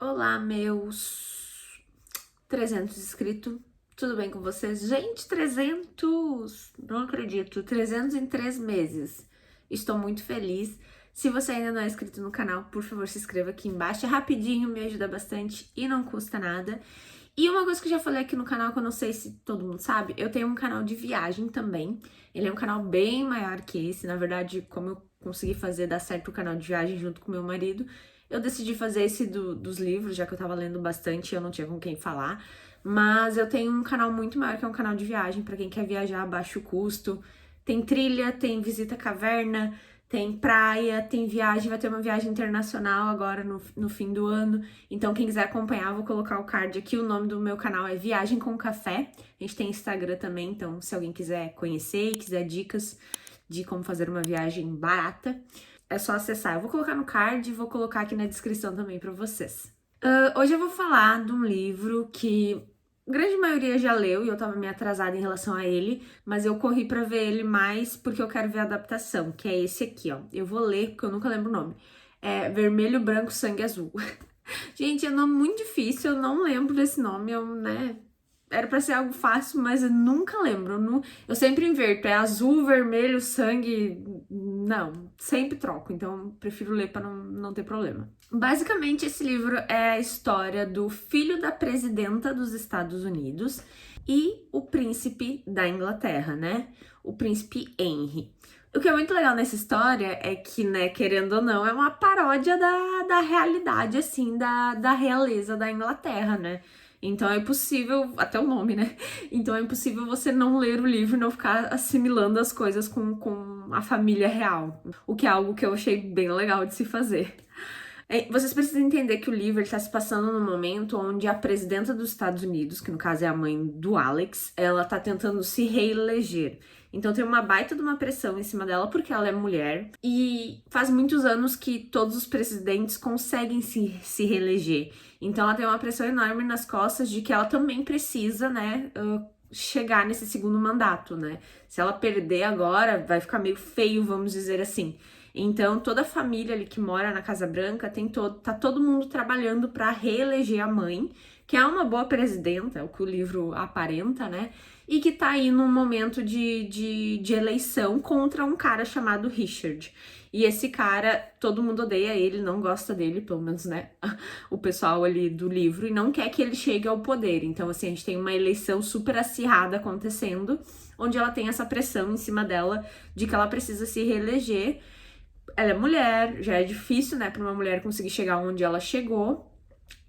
Olá, meus 300 inscritos. Tudo bem com vocês? Gente, 300! Não acredito. 300 em 3 meses. Estou muito feliz. Se você ainda não é inscrito no canal, por favor, se inscreva aqui embaixo. É rapidinho, me ajuda bastante e não custa nada. E uma coisa que eu já falei aqui no canal, que eu não sei se todo mundo sabe, eu tenho um canal de viagem também. Ele é um canal bem maior que esse. Na verdade, como eu consegui fazer dar certo o canal de viagem junto com meu marido, eu decidi fazer esse dos livros, já que eu tava lendo bastante e eu não tinha com quem falar. Mas eu tenho um canal muito maior, que é um canal de viagem, pra quem quer viajar a baixo custo. Tem trilha, tem visita à caverna, tem praia, tem viagem, vai ter uma viagem internacional agora no fim do ano. Então, quem quiser acompanhar, eu vou colocar o card aqui. O nome do meu canal é Viagem com Café. A gente tem Instagram também, então se alguém quiser conhecer e quiser dicas de como fazer uma viagem barata, é só acessar. Eu vou colocar no card e vou colocar aqui na descrição também pra vocês. Hoje eu vou falar de um livro que a grande maioria já leu e eu tava meio atrasada em relação a ele, mas eu corri pra ver ele mais porque eu quero ver a adaptação, que é esse aqui, ó. Eu vou ler porque eu nunca lembro o nome. É Vermelho, Branco, Sangue Azul. Gente, é um nome muito difícil, eu não lembro desse nome, era pra ser algo fácil, mas eu nunca lembro. Eu sempre inverto, é azul, vermelho, sangue. Não, sempre troco, então prefiro ler pra não ter problema. Basicamente, esse livro é a história do filho da presidenta dos Estados Unidos e o príncipe da Inglaterra, né? O príncipe Henry. O que é muito legal nessa história é que, né, querendo ou não, é uma paródia da realidade, assim, da realeza da Inglaterra, né? Então é impossível, até o nome, né? Então é impossível você não ler o livro e não ficar assimilando as coisas com a família real. O que é algo que eu achei bem legal de se fazer. Vocês precisam entender que o livro está se passando num momento onde a presidenta dos Estados Unidos, que no caso é a mãe do Alex, ela tá tentando se reeleger. Então tem uma baita de uma pressão em cima dela porque ela é mulher e faz muitos anos que todos os presidentes conseguem se reeleger. Então ela tem uma pressão enorme nas costas de que ela também precisa, né, chegar nesse segundo mandato, né? Se ela perder agora, vai ficar meio feio, vamos dizer assim. Então, toda a família ali que mora na Casa Branca tá todo mundo trabalhando para reeleger a mãe, que é uma boa presidenta, é o que o livro aparenta, né? E que tá aí num momento de eleição contra um cara chamado Richard. E esse cara, todo mundo odeia ele, não gosta dele, pelo menos, né? O pessoal ali do livro, e não quer que ele chegue ao poder. Então, assim, a gente tem uma eleição super acirrada acontecendo, onde ela tem essa pressão em cima dela de que ela precisa se reeleger. Ela é mulher, já é difícil, né, para uma mulher conseguir chegar onde ela chegou.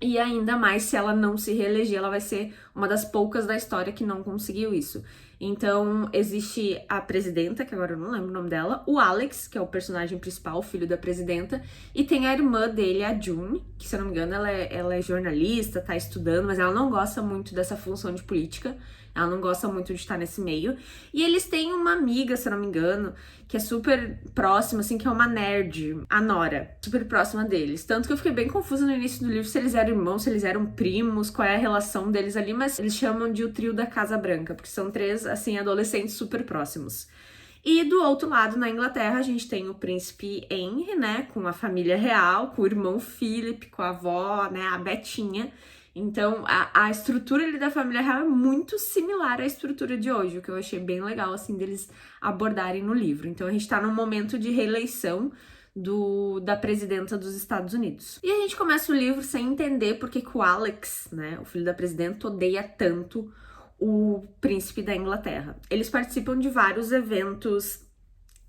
E ainda mais se ela não se reeleger, ela vai ser uma das poucas da história que não conseguiu isso. Então, existe a presidenta, que agora eu não lembro o nome dela, o Alex, que é o personagem principal, o filho da presidenta, e tem a irmã dele, a June, que se eu não me engano ela é jornalista, tá estudando, mas ela não gosta muito dessa função de política, ela não gosta muito de estar nesse meio. E eles têm uma amiga, se eu não me engano, que é super próxima, assim, que é uma nerd, a Nora, super próxima deles. Tanto que eu fiquei bem confusa no início do livro se eles eram irmãos, se eles eram primos, qual é a relação deles ali, mas eles chamam de o trio da Casa Branca, porque são três, assim, adolescentes super próximos. E do outro lado, na Inglaterra, a gente tem o príncipe Henry, né, com a família real, com o irmão Philip, com a avó, né, a Betinha. Então, a estrutura ali da família real é muito similar à estrutura de hoje, o que eu achei bem legal, assim, deles abordarem no livro. Então, a gente tá num momento de reeleição da presidenta dos Estados Unidos. E a gente começa o livro sem entender porque que o Alex, né, o filho da presidenta, odeia tanto o príncipe da Inglaterra. Eles participam de vários eventos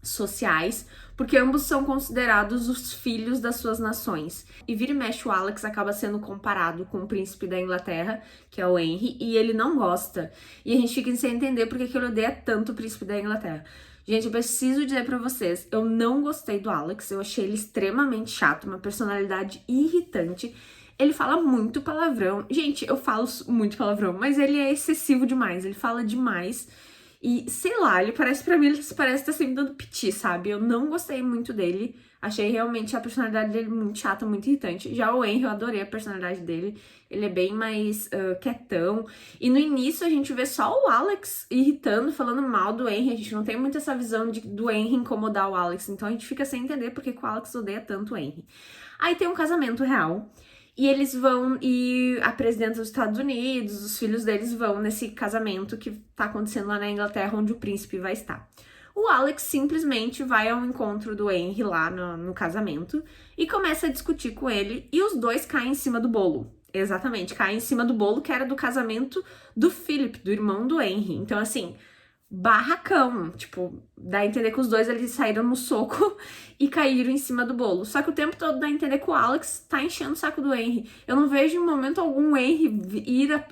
sociais, porque ambos são considerados os filhos das suas nações. E vira e mexe o Alex acaba sendo comparado com o príncipe da Inglaterra, que é o Henry, e ele não gosta. E a gente fica sem entender porque que ele odeia tanto o príncipe da Inglaterra. Gente, eu preciso dizer pra vocês, eu não gostei do Alex, eu achei ele extremamente chato, uma personalidade irritante. Ele fala muito palavrão. Gente, eu falo muito palavrão, mas ele é excessivo demais, ele fala demais. E, sei lá, ele parece pra mim, ele parece estar sempre dando piti, sabe? Eu não gostei muito dele. Achei realmente a personalidade dele muito chata, muito irritante. Já o Henry, eu adorei a personalidade dele. Ele é bem mais quietão. E no início a gente vê só o Alex irritando, falando mal do Henry. A gente não tem muito essa visão do Henry incomodar o Alex. Então a gente fica sem entender porque que o Alex odeia tanto o Henry. Aí tem um casamento real. E eles vão, e a presidenta dos Estados Unidos, os filhos deles vão nesse casamento que tá acontecendo lá na Inglaterra, onde o príncipe vai estar. O Alex simplesmente vai ao encontro do Henry lá no casamento e começa a discutir com ele, e os dois caem em cima do bolo. Exatamente, caem em cima do bolo que era do casamento do Philip, do irmão do Henry. Então, assim, barracão, tipo, dá a entender que os dois eles saíram no soco e caíram em cima do bolo. Só que o tempo todo dá a entender que o Alex tá enchendo o saco do Henry. Eu não vejo em momento algum o Henry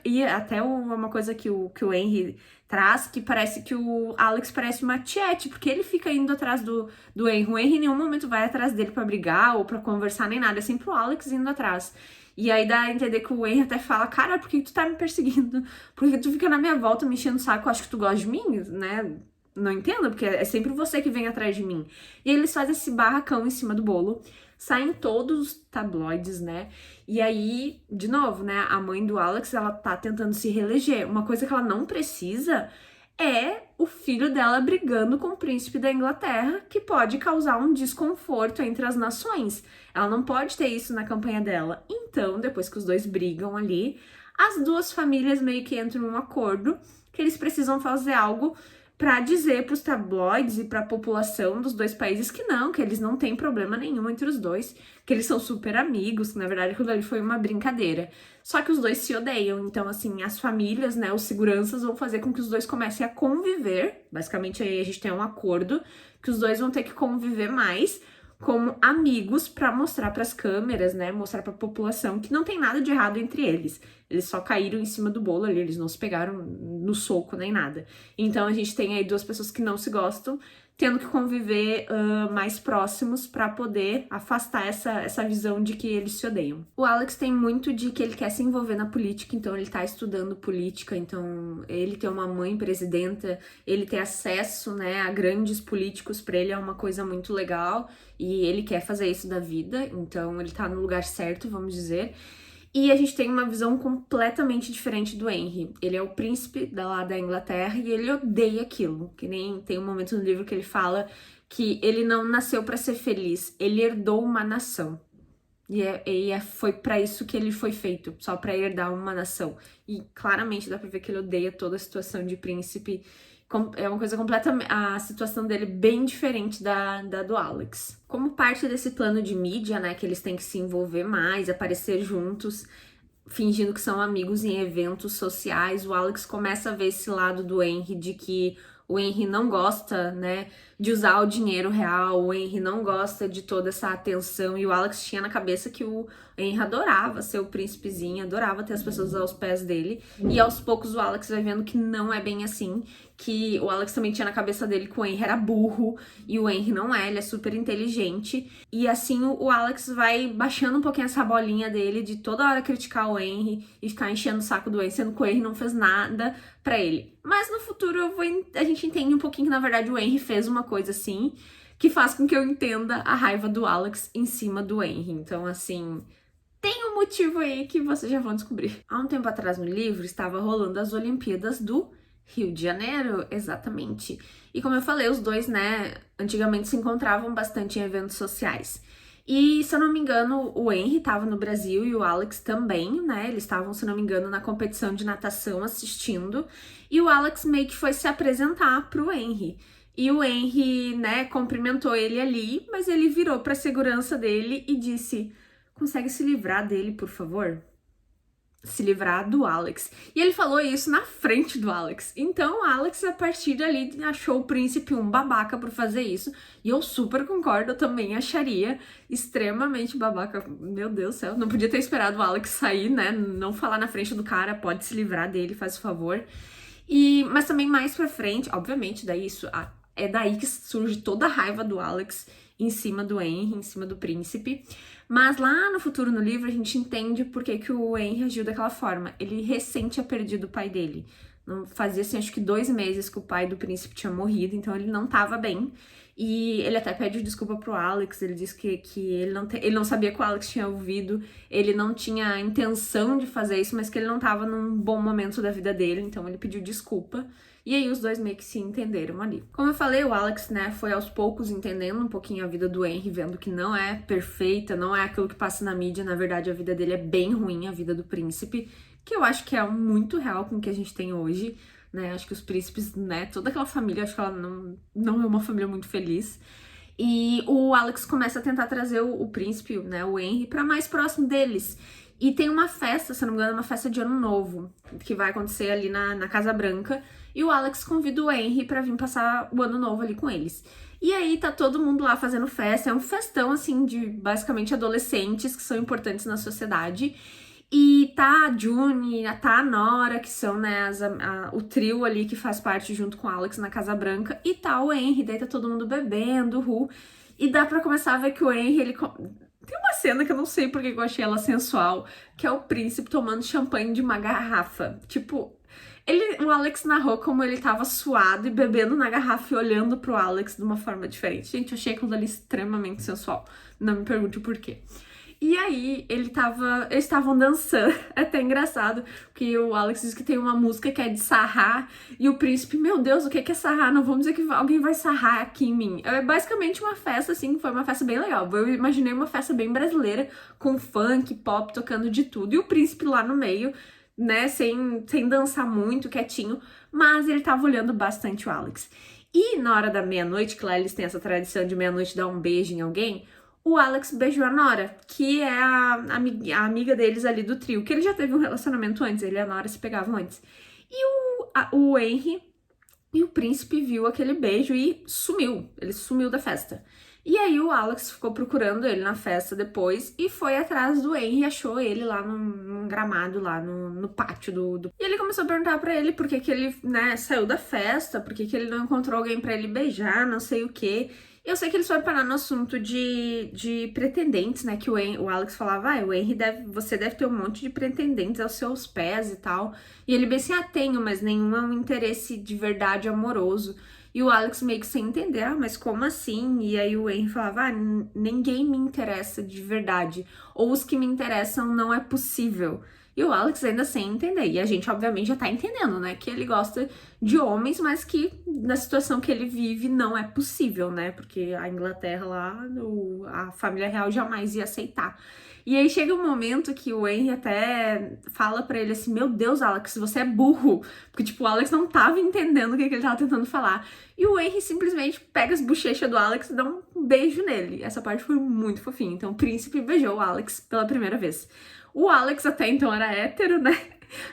ir até uma coisa que o Henry traz, que parece que o Alex parece uma tiete, porque ele fica indo atrás do Henry. O Henry em nenhum momento vai atrás dele pra brigar ou pra conversar nem nada, é sempre o Alex indo atrás. E aí dá a entender que o Henry até fala, cara, por que tu tá me perseguindo? Por que tu fica na minha volta me enchendo o saco? Eu acho que tu gosta de mim, né? Não entendo, porque é sempre você que vem atrás de mim. E aí eles fazem esse barracão em cima do bolo, saem todos os tabloides, né? E aí, de novo, né? A mãe do Alex, ela tá tentando se reeleger. Uma coisa que ela não precisa é o filho dela brigando com o príncipe da Inglaterra, que pode causar um desconforto entre as nações. Ela não pode ter isso na campanha dela. Então, depois que os dois brigam ali, as duas famílias meio que entram em um acordo que eles precisam fazer algo para dizer para os tabloides e para a população dos dois países que eles não têm problema nenhum entre os dois, que eles são super amigos, que na verdade aquilo ali foi uma brincadeira. Só que os dois se odeiam, então assim, as famílias, né, os seguranças vão fazer com que os dois comecem a conviver, basicamente aí a gente tem um acordo que os dois vão ter que conviver mais como amigos para mostrar para as câmeras, né, mostrar para a população que não tem nada de errado entre eles. Eles só caíram em cima do bolo ali, eles não se pegaram no soco nem nada. Então a gente tem aí duas pessoas que não se gostam, tendo que conviver mais próximos para poder afastar essa visão de que eles se odeiam. O Alex tem muito de que ele quer se envolver na política, então ele tá estudando política, então ele ter uma mãe presidenta, ele ter acesso, né, a grandes políticos, para ele é uma coisa muito legal e ele quer fazer isso da vida, então ele tá no lugar certo, vamos dizer. E a gente tem uma visão completamente diferente do Henry. Ele é o príncipe lá da Inglaterra e ele odeia aquilo. Que nem tem um momento no livro que ele fala que ele não nasceu para ser feliz, ele herdou uma nação. Foi para isso que ele foi feito, só para herdar uma nação. E claramente dá pra ver que ele odeia toda a situação de príncipe. É uma coisa completamente. A situação dele bem diferente da do Alex. Como parte desse plano de mídia, né, que eles têm que se envolver mais, aparecer juntos, fingindo que são amigos em eventos sociais, o Alex começa a ver esse lado do Henry de que o Henry não gosta, né, de usar o dinheiro real, o Henry não gosta de toda essa atenção, e o Alex tinha na cabeça que o Henry adorava ser o príncipezinho, adorava ter as pessoas aos pés dele, e aos poucos o Alex vai vendo que não é bem assim, que o Alex também tinha na cabeça dele que o Henry era burro, e o Henry não é, ele é super inteligente, e assim o Alex vai baixando um pouquinho essa bolinha dele de toda hora criticar o Henry e ficar enchendo o saco do Henry, sendo que o Henry não fez nada pra ele. Mas no futuro a gente entende um pouquinho que na verdade o Henry fez uma coisa assim, que faz com que eu entenda a raiva do Alex em cima do Henry. Então, assim, tem um motivo aí que vocês já vão descobrir. Há um tempo atrás no livro estava rolando as Olimpíadas do Rio de Janeiro, exatamente. E como eu falei, os dois, né, antigamente se encontravam bastante em eventos sociais. E, se eu não me engano, o Henry estava no Brasil e o Alex também, né? Eles estavam, se não me engano, na competição de natação assistindo. E o Alex meio que foi se apresentar pro Henry. E o Henry, né, cumprimentou ele ali, mas ele virou pra segurança dele e disse: consegue se livrar dele, por favor? Se livrar do Alex. E ele falou isso na frente do Alex. Então o Alex, a partir dali, achou o príncipe um babaca por fazer isso. E eu super concordo, eu também acharia extremamente babaca. Meu Deus do céu, não podia ter esperado o Alex sair, né? Não falar na frente do cara, pode se livrar dele, faz o favor. Mas também mais pra frente, obviamente, daí isso é daí que surge toda a raiva do Alex em cima do Henry, em cima do príncipe. Mas lá no futuro, no livro, a gente entende por que o Henry agiu daquela forma. Ele recém tinha perdido o pai dele. Não fazia, assim, acho que 2 meses que o pai do príncipe tinha morrido, então ele não tava bem. E ele até pede desculpa pro Alex, ele diz que ele não sabia que o Alex tinha ouvido, ele não tinha intenção de fazer isso, mas que ele não tava num bom momento da vida dele, então ele pediu desculpa. E aí os dois meio que se entenderam ali. Como eu falei, o Alex, né, foi aos poucos entendendo um pouquinho a vida do Henry, vendo que não é perfeita, não é aquilo que passa na mídia, na verdade a vida dele é bem ruim, a vida do príncipe, que eu acho que é muito real com o que a gente tem hoje. Né, acho que os príncipes, né, toda aquela família, acho que ela não é uma família muito feliz. E o Alex começa a tentar trazer o príncipe, né, o Henry, pra mais próximo deles. E tem uma festa, se não me engano, uma festa de ano novo, que vai acontecer ali na Casa Branca. E o Alex convida o Henry pra vir passar o ano novo ali com eles. E aí tá todo mundo lá fazendo festa, é um festão, assim, de basicamente adolescentes que são importantes na sociedade. E tá a June, tá a Nora, que são, né, o trio ali que faz parte junto com o Alex na Casa Branca. E tá o Henry, daí tá todo mundo bebendo, e dá pra começar a ver que o Henry, ele... Tem uma cena que eu não sei porque eu achei ela sensual, que é o príncipe tomando champanhe de uma garrafa. Tipo, o Alex narrou como ele tava suado e bebendo na garrafa e olhando pro Alex de uma forma diferente. Gente, eu achei aquilo ali extremamente sensual. Não me pergunte o porquê. E aí, eles estavam dançando. É até engraçado, porque o Alex diz que tem uma música que é de sarrar, e o príncipe, meu Deus, o que é sarrar? Não vamos dizer que alguém vai sarrar aqui em mim. É basicamente uma festa, assim, foi uma festa bem legal. Eu imaginei uma festa bem brasileira, com funk, pop, tocando de tudo, e o príncipe lá no meio, né, sem dançar muito, quietinho, mas ele tava olhando bastante o Alex. E na hora da meia-noite, que lá eles têm essa tradição de meia-noite dar um beijo em alguém, o Alex beijou a Nora, que é a amiga deles ali do trio, que ele já teve um relacionamento antes, ele e a Nora se pegavam antes. E o Henry e o príncipe viu aquele beijo e sumiu, ele sumiu da festa. E aí o Alex ficou procurando ele na festa depois e foi atrás do Henry e achou ele lá num gramado, lá no pátio do... E ele começou a perguntar pra ele por que ele, né, saiu da festa, por que ele não encontrou alguém pra ele beijar, não sei o quê. Eu sei que eles foram parar no assunto de pretendentes, né? Que o Alex falava, o Henry você deve ter um monte de pretendentes aos seus pés e tal. E ele bem assim, tenho, mas nenhum é um interesse de verdade amoroso. E o Alex meio que sem entender, mas como assim? E aí o Henry falava, ninguém me interessa de verdade. Ou os que me interessam não é possível. E o Alex ainda sem entender. E a gente, obviamente, já tá entendendo, né? Que ele gosta de homens, mas que na situação que ele vive não é possível, né? Porque a Inglaterra lá, a família real jamais ia aceitar. E aí chega um momento que o Henry até fala pra ele assim, meu Deus, Alex, você é burro. Porque, tipo, o Alex não tava entendendo o que ele tava tentando falar. E o Henry simplesmente pega as bochechas do Alex e dá um beijo nele. Essa parte foi muito fofinha. Então o príncipe beijou o Alex pela primeira vez. O Alex até então era hétero, né?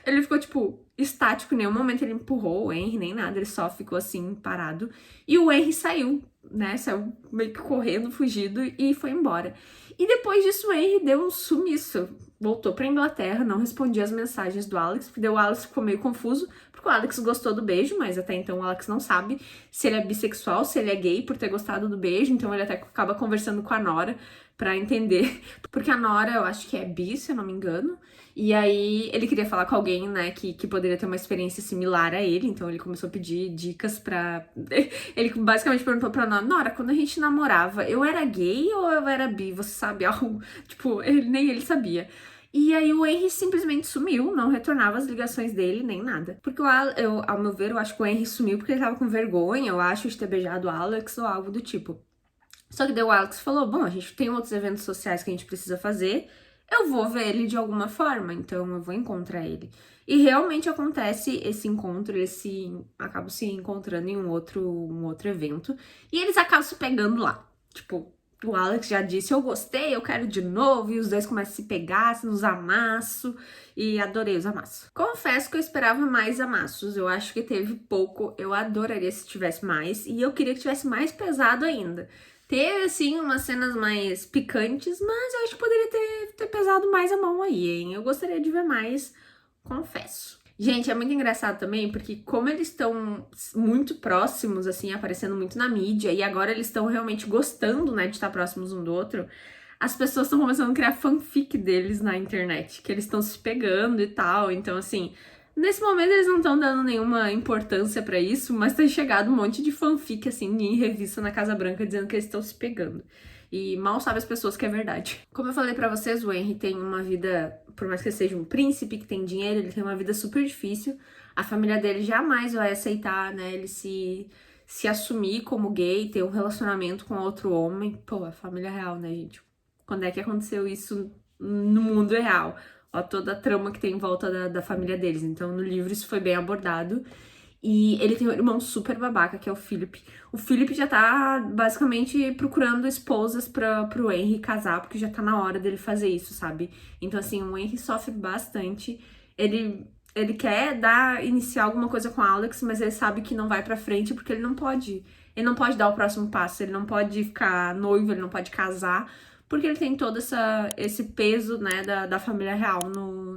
Ele ficou, tipo, estático, em nenhum momento ele empurrou o Henry, nem nada, ele só ficou assim, parado. E o Henry saiu, né? Saiu meio que correndo, fugido e foi embora. E depois disso o Henry deu um sumiço. Voltou pra Inglaterra, não respondia as mensagens do Alex, porque o Alex ficou meio confuso, porque o Alex gostou do beijo, mas até então o Alex não sabe se ele é bissexual, se ele é gay por ter gostado do beijo, então ele até acaba conversando com a Nora pra entender, porque a Nora, eu acho que é bi, se eu não me engano, e aí ele queria falar com alguém, né, que poderia ter uma experiência similar a ele, então ele começou a pedir dicas pra... Ele basicamente perguntou pra Nora, quando a gente namorava, eu era gay ou eu era bi? Você sabe algo? Tipo, nem ele sabia. E aí o Henry simplesmente sumiu, não retornava as ligações dele, nem nada. Porque ao meu ver, eu acho que o Henry sumiu porque ele tava com vergonha, eu acho, de ter beijado o Alex ou algo do tipo. Só que daí o Alex falou, bom, a gente tem outros eventos sociais que a gente precisa fazer, eu vou ver ele de alguma forma, então eu vou encontrar ele. E realmente acontece esse encontro, eles acabam se encontrando em um outro evento, e eles acabam se pegando lá. Tipo, o Alex já disse, eu gostei, eu quero de novo, e os dois começam a se pegar, nos amassos, e adorei os amassos. Confesso que eu esperava mais amassos, eu acho que teve pouco, eu adoraria se tivesse mais, e eu queria que tivesse mais pesado ainda. Teve, assim, umas cenas mais picantes, mas eu acho que poderia ter pesado mais a mão aí, hein? Eu gostaria de ver mais, confesso. Gente, é muito engraçado também, porque como eles estão muito próximos, assim, aparecendo muito na mídia, e agora eles estão realmente gostando, né, de estar próximos um do outro, as pessoas estão começando a criar fanfic deles na internet, que eles estão se pegando e tal, então, assim... Nesse momento eles não estão dando nenhuma importância pra isso, mas tem chegado um monte de fanfic, assim, em revista na Casa Branca dizendo que eles estão se pegando. E mal sabe as pessoas que é verdade. Como eu falei pra vocês, o Henry tem uma vida, por mais que ele seja um príncipe, que tem dinheiro, ele tem uma vida super difícil. A família dele jamais vai aceitar, né, ele se assumir como gay, ter um relacionamento com outro homem. Pô, a família real, né, gente? Quando é que aconteceu isso no mundo real? Ó, toda a trama que tem em volta da família deles. Então, no livro isso foi bem abordado. E ele tem um irmão super babaca, que é o Philip. O Philip já tá, basicamente, procurando esposas pro Henry casar, porque já tá na hora dele fazer isso, sabe? Então, assim, o Henry sofre bastante. Ele quer iniciar alguma coisa com a Alex, mas ele sabe que não vai pra frente, porque ele não pode. Ele não pode dar o próximo passo, ele não pode ficar noivo, ele não pode casar, porque ele tem todo esse peso, né, da família real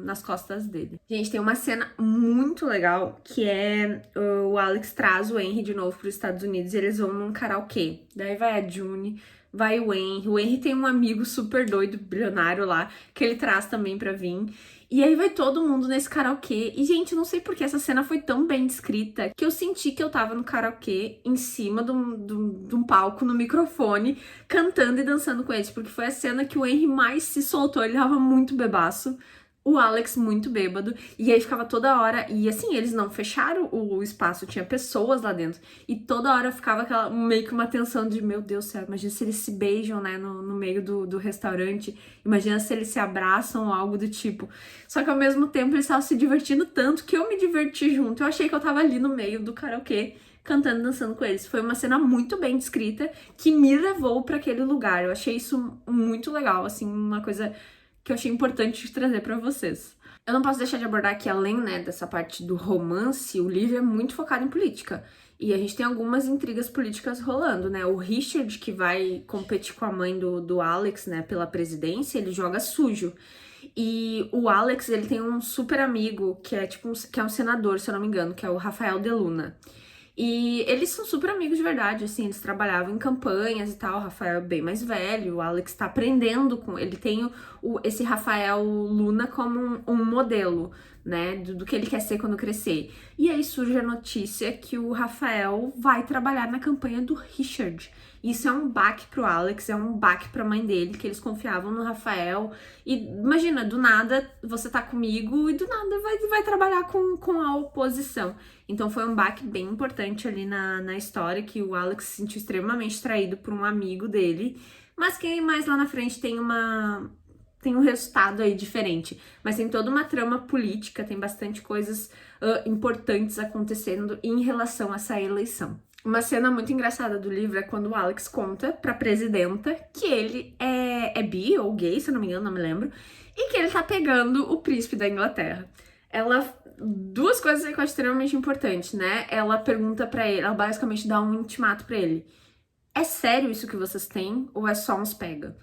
nas costas dele. Gente, tem uma cena muito legal, que é o Alex traz o Henry de novo para os Estados Unidos e eles vão num karaokê. Daí vai a June, vai o Henry. O Henry tem um amigo super doido, bilionário lá, que ele traz também pra vir. E aí vai todo mundo nesse karaokê. E, gente, eu não sei porque essa cena foi tão bem descrita que eu senti que eu tava no karaokê, em cima de um palco, no microfone, cantando e dançando com eles. Porque foi a cena que o Henry mais se soltou. Ele tava muito bebaço. O Alex muito bêbado, e aí ficava toda hora, e assim, eles não fecharam o espaço, tinha pessoas lá dentro, e toda hora ficava meio que uma tensão de, meu Deus do céu, imagina se eles se beijam, né, no meio do restaurante, imagina se eles se abraçam ou algo do tipo. Só que ao mesmo tempo eles estavam se divertindo tanto que eu me diverti junto, eu achei que eu tava ali no meio do karaokê, cantando e dançando com eles. Foi uma cena muito bem descrita, que me levou pra aquele lugar, eu achei isso muito legal, assim, uma coisa que eu achei importante trazer pra vocês. Eu não posso deixar de abordar que, além, né, dessa parte do romance, o livro é muito focado em política. E a gente tem algumas intrigas políticas rolando, né? O Richard, que vai competir com a mãe do Alex, né, pela presidência, ele joga sujo. E o Alex, ele tem um super amigo, que é tipo que é um senador, se eu não me engano, que é o Rafael de Luna. E eles são super amigos de verdade, assim, eles trabalhavam em campanhas e tal, o Rafael é bem mais velho, o Alex tá aprendendo com... Ele tem esse Rafael Luna como um modelo, né, do que ele quer ser quando crescer. E aí surge a notícia que o Rafael vai trabalhar na campanha do Richard. Isso é um baque pro Alex, é um baque pra mãe dele, que eles confiavam no Rafael. E imagina, do nada você tá comigo e do nada vai trabalhar com a oposição. Então foi um baque bem importante ali na história, que o Alex se sentiu extremamente traído por um amigo dele. Mas que mais lá na frente tem um resultado aí diferente. Mas tem toda uma trama política, tem bastante coisas importantes acontecendo em relação a essa eleição. Uma cena muito engraçada do livro é quando o Alex conta pra presidenta que ele é bi ou gay, se eu não me engano, não me lembro, e que ele tá pegando o príncipe da Inglaterra. Duas coisas que eu acho extremamente importantes, né? Ela pergunta pra ele, ela basicamente dá um intimato pra ele. É sério isso que vocês têm ou é só uns pega?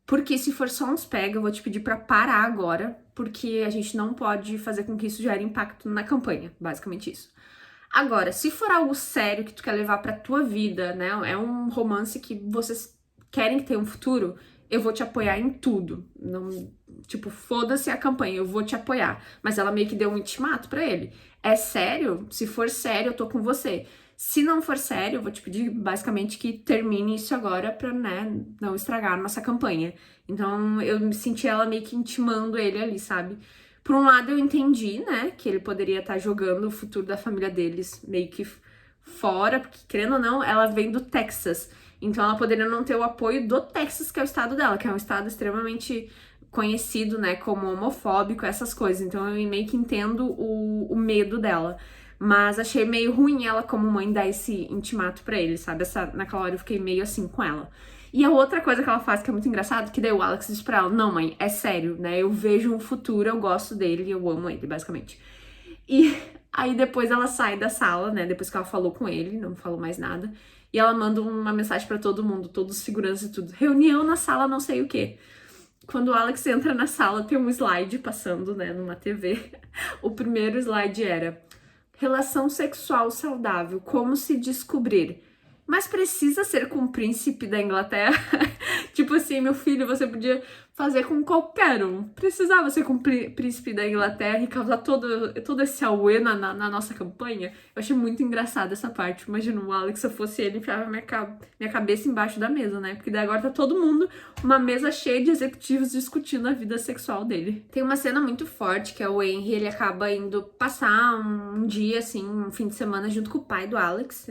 Porque se for só uns pega, eu vou te pedir pra parar agora, porque a gente não pode fazer com que isso gere impacto na campanha, basicamente isso. Agora, se for algo sério que tu quer levar pra tua vida, né, é um romance que vocês querem que tenha um futuro, eu vou te apoiar em tudo. Não, tipo, foda-se a campanha, eu vou te apoiar. Mas ela meio que deu um ultimato pra ele. É sério? Se for sério, eu tô com você. Se não for sério, eu vou te pedir basicamente que termine isso agora pra, né, não estragar a nossa campanha. Então, eu me senti ela meio que intimando ele ali, sabe? Por um lado, eu entendi, né, que ele poderia estar jogando o futuro da família deles meio que fora, porque, querendo ou não, ela vem do Texas. Então, ela poderia não ter o apoio do Texas, que é o estado dela, que é um estado extremamente conhecido, né, como homofóbico, essas coisas. Então, eu meio que entendo o medo dela. Mas achei meio ruim ela, como mãe, dar esse intimato pra ele, sabe? Naquela hora eu fiquei meio assim com ela. E a outra coisa que ela faz que é muito engraçado, que daí o Alex diz pra ela, não mãe, é sério, né, eu vejo um futuro, eu gosto dele, eu amo ele, basicamente. E aí depois ela sai da sala, né, depois que ela falou com ele, não falou mais nada, e ela manda uma mensagem pra todo mundo, todos os seguranças e tudo, reunião na sala não sei o quê. Quando o Alex entra na sala, tem um slide passando, né, numa TV. O primeiro slide era relação sexual saudável, como se descobrir. Mas precisa ser com o príncipe da Inglaterra? Tipo assim, meu filho, você podia fazer com qualquer um. Precisava ser com o príncipe da Inglaterra e causar todo esse auê na nossa campanha. Eu achei muito engraçada essa parte. Imagina o Alex, se eu fosse ele, enfiava minha cabeça embaixo da mesa, né? Porque daí agora tá todo mundo, uma mesa cheia de executivos discutindo a vida sexual dele. Tem uma cena muito forte, que é o Henry, ele acaba indo passar um dia, assim, um fim de semana junto com o pai do Alex.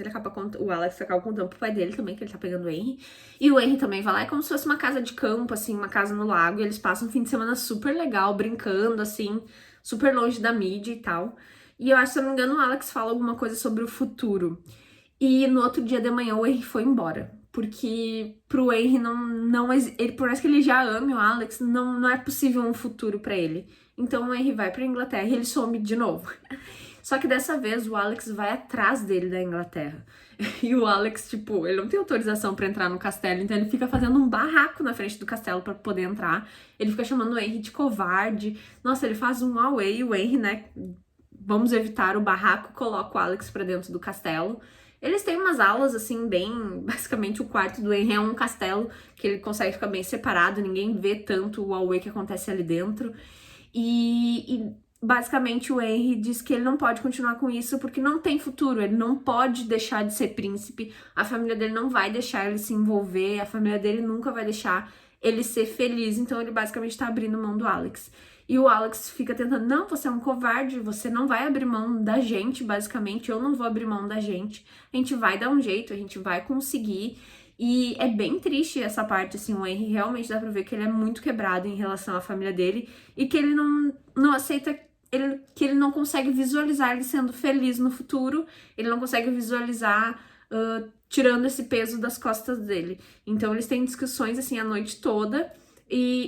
O Alex acaba contando pro pai dele também, que ele tá pegando o Henry. E o Henry também vai lá, é como se fosse uma casa de campo, assim, uma casa no lago, e eles passam um fim de semana super legal, brincando, assim, super longe da mídia e tal. E eu acho, se eu não me engano, o Alex fala alguma coisa sobre o futuro. E no outro dia de manhã o Henry foi embora. Porque pro Henry ele, por mais que ele já ame o Alex, não é possível um futuro pra ele. Então o Henry vai pra Inglaterra e ele some de novo. Só que dessa vez o Alex vai atrás dele da Inglaterra. E o Alex, tipo, ele não tem autorização pra entrar no castelo, então ele fica fazendo um barraco na frente do castelo pra poder entrar. Ele fica chamando o Henry de covarde. Nossa, ele faz um away e o Henry, né, vamos evitar o barraco, coloca o Alex pra dentro do castelo. Eles têm umas aulas, assim, bem... Basicamente, o quarto do Henry é um castelo, que ele consegue ficar bem separado, ninguém vê tanto o away que acontece ali dentro. E basicamente o Henry diz que ele não pode continuar com isso porque não tem futuro, ele não pode deixar de ser príncipe, a família dele não vai deixar ele se envolver, a família dele nunca vai deixar ele ser feliz, então ele basicamente tá abrindo mão do Alex. E o Alex fica tentando, não, você é um covarde, você não vai abrir mão da gente, basicamente, eu não vou abrir mão da gente, a gente vai dar um jeito, a gente vai conseguir. E é bem triste essa parte, assim, o Henry realmente dá pra ver que ele é muito quebrado em relação à família dele e que ele não aceita, que ele não consegue visualizar ele sendo feliz no futuro, ele não consegue visualizar tirando esse peso das costas dele. Então eles têm discussões, assim, a noite toda,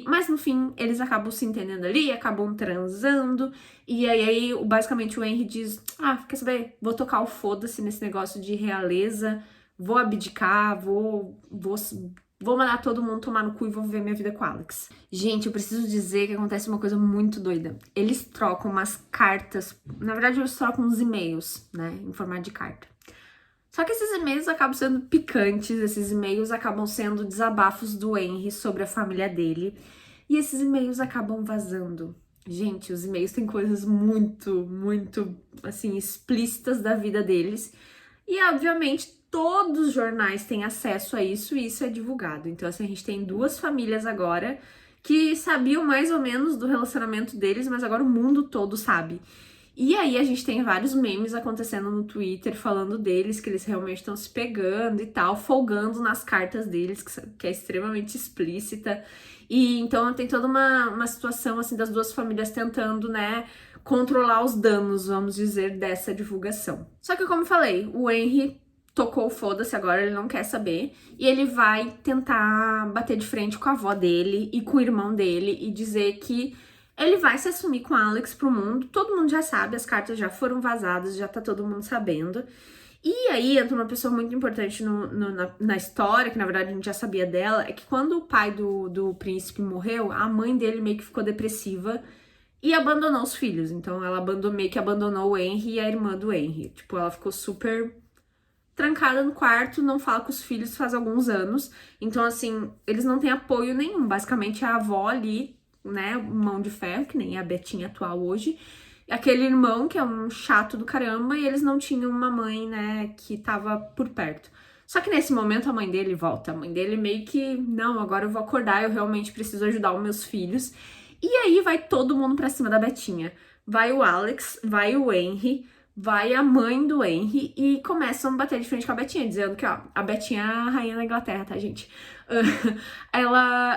mas no fim eles acabam se entendendo ali, acabam transando, e aí basicamente o Henry diz, quer saber, vou tocar o foda-se nesse negócio de realeza, vou abdicar, vou mandar todo mundo tomar no cu e vou viver minha vida com o Alex. Gente, eu preciso dizer que acontece uma coisa muito doida. Eles trocam umas cartas, na verdade eles trocam uns e-mails, né, em formato de carta. Só que esses e-mails acabam sendo picantes, esses e-mails acabam sendo desabafos do Henry sobre a família dele, e esses e-mails acabam vazando. Gente, os e-mails têm coisas muito, muito, assim, explícitas da vida deles, e obviamente todos os jornais têm acesso a isso e isso é divulgado. Então, assim, a gente tem duas famílias agora que sabiam mais ou menos do relacionamento deles, mas agora o mundo todo sabe. E aí a gente tem vários memes acontecendo no Twitter falando deles, que eles realmente estão se pegando e tal, folgando nas cartas deles, que é extremamente explícita. E então tem toda uma situação, assim, das duas famílias tentando, né, controlar os danos, vamos dizer, dessa divulgação. Só que, como eu falei, o Henry tocou o foda-se agora, ele não quer saber, e ele vai tentar bater de frente com a avó dele e com o irmão dele e dizer que ele vai se assumir com a Alex pro mundo, todo mundo já sabe, as cartas já foram vazadas, já tá todo mundo sabendo. E aí entra uma pessoa muito importante na história, que na verdade a gente já sabia dela, é que quando o pai do príncipe morreu, a mãe dele meio que ficou depressiva e abandonou os filhos. Então ela meio que abandonou o Henry e a irmã do Henry. Tipo, ela ficou super trancada no quarto, não fala com os filhos faz alguns anos. Então, assim, eles não têm apoio nenhum. Basicamente, a avó ali, né, mão de ferro, que nem a Betinha atual hoje. Aquele irmão, que é um chato do caramba, e eles não tinham uma mãe, né, que tava por perto. Só que nesse momento a mãe dele volta. A mãe dele meio que, não, agora eu vou acordar, eu realmente preciso ajudar os meus filhos. E aí vai todo mundo pra cima da Betinha. Vai o Alex, vai o Henry, vai a mãe do Henry e começam a bater de frente com a Betinha, dizendo que, ó, a Betinha é a rainha da Inglaterra, tá, gente?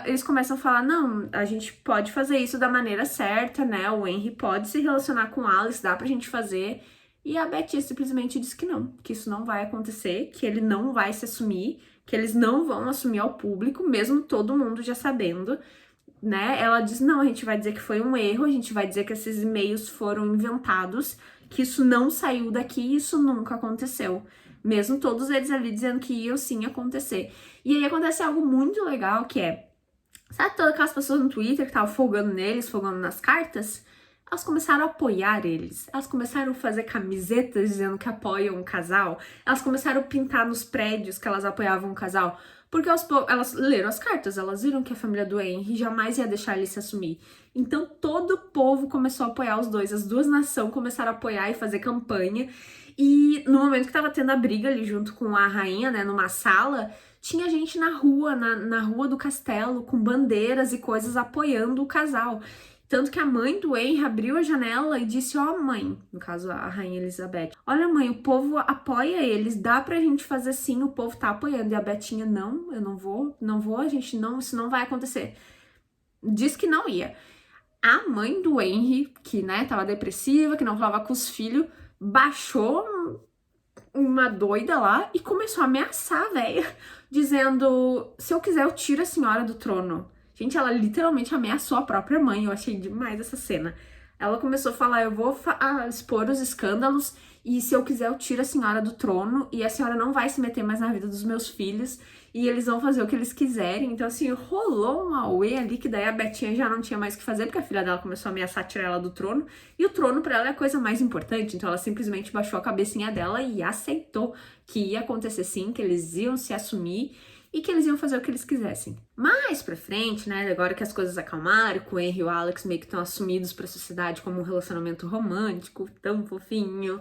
Eles começam a falar, não, a gente pode fazer isso da maneira certa, né? O Henry pode se relacionar com o Alex, dá pra gente fazer. E a Betinha simplesmente diz que não, que isso não vai acontecer, que ele não vai se assumir, que eles não vão assumir ao público, mesmo todo mundo já sabendo, né? Ela diz, não, a gente vai dizer que foi um erro, a gente vai dizer que esses e-mails foram inventados, que isso não saiu daqui e isso nunca aconteceu. Mesmo todos eles ali dizendo que ia sim acontecer. E aí acontece algo muito legal, que é, sabe todas aquelas pessoas no Twitter que estavam folgando neles, folgando nas cartas? Elas começaram a apoiar eles, elas começaram a fazer camisetas dizendo que apoiam o casal, elas começaram a pintar nos prédios que elas apoiavam o casal. Porque elas leram as cartas, elas viram que a família do Henry jamais ia deixar ele se assumir. Então todo o povo começou a apoiar os dois, as duas nações começaram a apoiar e fazer campanha. E no momento que tava tendo a briga ali junto com a rainha, né, numa sala, tinha gente na rua, na rua do castelo, com bandeiras e coisas apoiando o casal. Tanto que a mãe do Henry abriu a janela e disse: ó, mãe, no caso a rainha Elizabeth, olha, mãe, o povo apoia eles, dá pra gente fazer sim, o povo tá apoiando. E a Betinha: não, eu não vou, a gente não, isso não vai acontecer. Disse que não ia. A mãe do Henry, que, né, tava depressiva, que não falava com os filhos, baixou uma doida lá e começou a ameaçar a véia, dizendo: se eu quiser eu tiro a senhora do trono. Gente, ela literalmente ameaçou a própria mãe, eu achei demais essa cena. Ela começou a falar: eu vou expor os escândalos e se eu quiser eu tiro a senhora do trono e a senhora não vai se meter mais na vida dos meus filhos e eles vão fazer o que eles quiserem. Então, assim, rolou um auê ali que daí a Betinha já não tinha mais o que fazer porque a filha dela começou a ameaçar tirar ela do trono e o trono pra ela é a coisa mais importante. Então, ela simplesmente baixou a cabecinha dela e aceitou que ia acontecer sim, que eles iam se assumir e que eles iam fazer o que eles quisessem. Mais pra frente, né, agora que as coisas acalmaram, com o Henry e o Alex meio que estão assumidos pra sociedade como um relacionamento romântico, tão fofinho,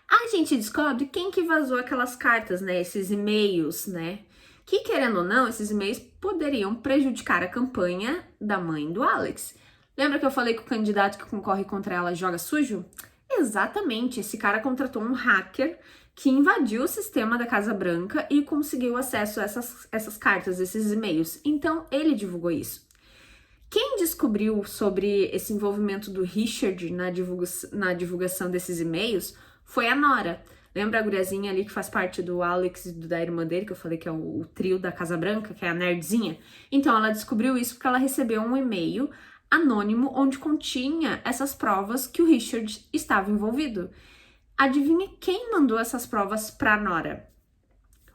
a gente descobre quem que vazou aquelas cartas, né, esses e-mails, né, que, querendo ou não, esses e-mails poderiam prejudicar a campanha da mãe do Alex. Lembra que eu falei que o candidato que concorre contra ela joga sujo? Exatamente, esse cara contratou um hacker que invadiu o sistema da Casa Branca e conseguiu acesso a essas cartas, esses e-mails. Então, ele divulgou isso. Quem descobriu sobre esse envolvimento do Richard na divulgação desses e-mails foi a Nora. Lembra a guriazinha ali que faz parte do Alex e da irmã dele, que eu falei que é o trio da Casa Branca, que é a nerdzinha? Então, ela descobriu isso porque ela recebeu um e-mail anônimo onde continha essas provas que o Richard estava envolvido. Adivinha quem mandou essas provas pra Nora?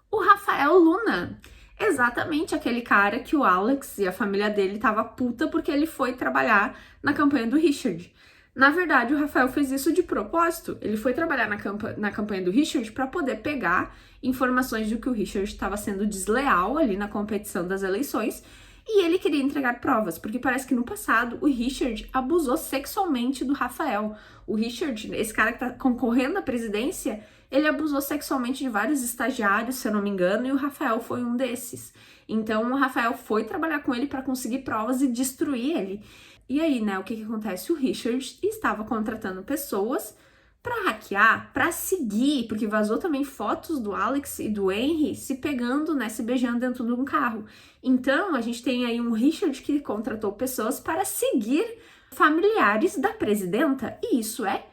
O Rafael Luna. Exatamente aquele cara que o Alex e a família dele tava puta porque ele foi trabalhar na campanha do Richard. Na verdade, o Rafael fez isso de propósito. Ele foi trabalhar na campanha do Richard para poder pegar informações de que o Richard estava sendo desleal ali na competição das eleições e ele queria entregar provas, porque parece que no passado o Richard abusou sexualmente do Rafael. O Richard, esse cara que tá concorrendo à presidência, ele abusou sexualmente de vários estagiários, se eu não me engano, e o Rafael foi um desses. Então o Rafael foi trabalhar com ele para conseguir provas e destruir ele. E aí, né, o que acontece? O Richard estava contratando pessoas para hackear, para seguir, porque vazou também fotos do Alex e do Henry se pegando, né, se beijando dentro de um carro. Então, a gente tem aí um Richard que contratou pessoas para seguir familiares da presidenta, e isso é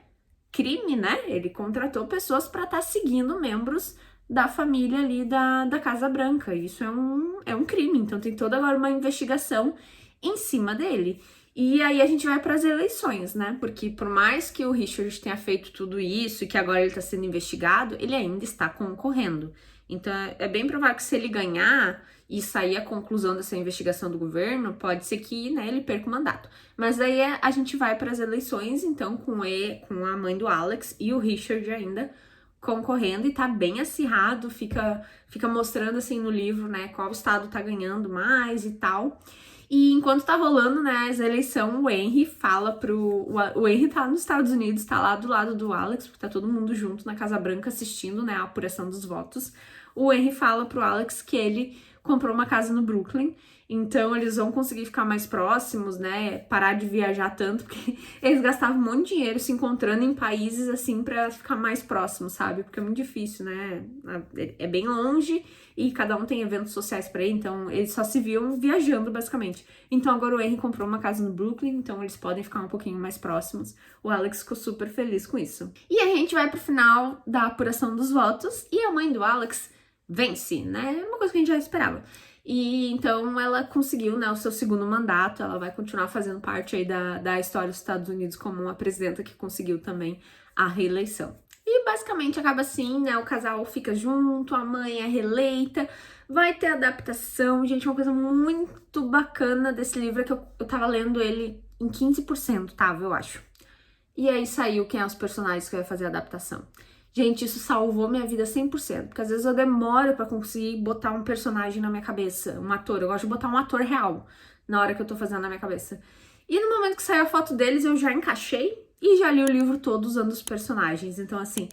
crime, né? Ele contratou pessoas para estar seguindo membros da família ali da Casa Branca. Isso é um crime, então tem toda agora uma investigação em cima dele. E aí a gente vai para as eleições, né? Porque por mais que o Richard tenha feito tudo isso e que agora ele está sendo investigado, ele ainda está concorrendo. Então é bem provável que se ele ganhar e sair a conclusão dessa investigação do governo, pode ser que, né, ele perca o mandato. Mas aí a gente vai para as eleições, então, com a mãe do Alex e o Richard ainda concorrendo e tá bem acirrado, fica mostrando assim no livro, né, qual estado tá ganhando mais e tal. E enquanto tá rolando, né, as eleições, o Henry fala o Henry tá nos Estados Unidos, tá lá do lado do Alex, porque tá todo mundo junto na Casa Branca assistindo, né, a apuração dos votos. O Henry fala pro Alex que ele comprou uma casa no Brooklyn, então eles vão conseguir ficar mais próximos, né, parar de viajar tanto, porque eles gastavam um monte de dinheiro se encontrando em países, assim, pra ficar mais próximos, sabe? Porque é muito difícil, né, é bem longe e cada um tem eventos sociais pra ir, então eles só se viam viajando, basicamente. Então agora o Henry comprou uma casa no Brooklyn, então eles podem ficar um pouquinho mais próximos. O Alex ficou super feliz com isso. E a gente vai pro final da apuração dos votos e a mãe do Alex vence, né? É uma coisa que a gente já esperava. E então ela conseguiu, né, o seu segundo mandato, ela vai continuar fazendo parte aí da história dos Estados Unidos como uma presidenta que conseguiu também a reeleição. E basicamente acaba assim, né, o casal fica junto, a mãe é reeleita, vai ter adaptação. Gente, uma coisa muito bacana desse livro é que eu tava lendo ele em 15%, tava, eu acho. E aí saiu quem é os personagens que vai fazer a adaptação. Gente, isso salvou minha vida 100%, porque às vezes eu demoro pra conseguir botar um personagem na minha cabeça, um ator. Eu gosto de botar um ator real na hora que eu tô fazendo na minha cabeça. E no momento que saiu a foto deles, eu já encaixei e já li o livro todo usando os personagens. Então, assim,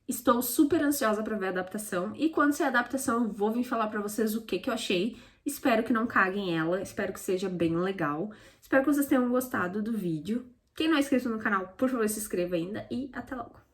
estou super ansiosa pra ver a adaptação. E quando sair a adaptação, eu vou vir falar pra vocês o que eu achei. Espero que não caguem ela, espero que seja bem legal. Espero que vocês tenham gostado do vídeo. Quem não é inscrito no canal, por favor, se inscreva ainda e até logo.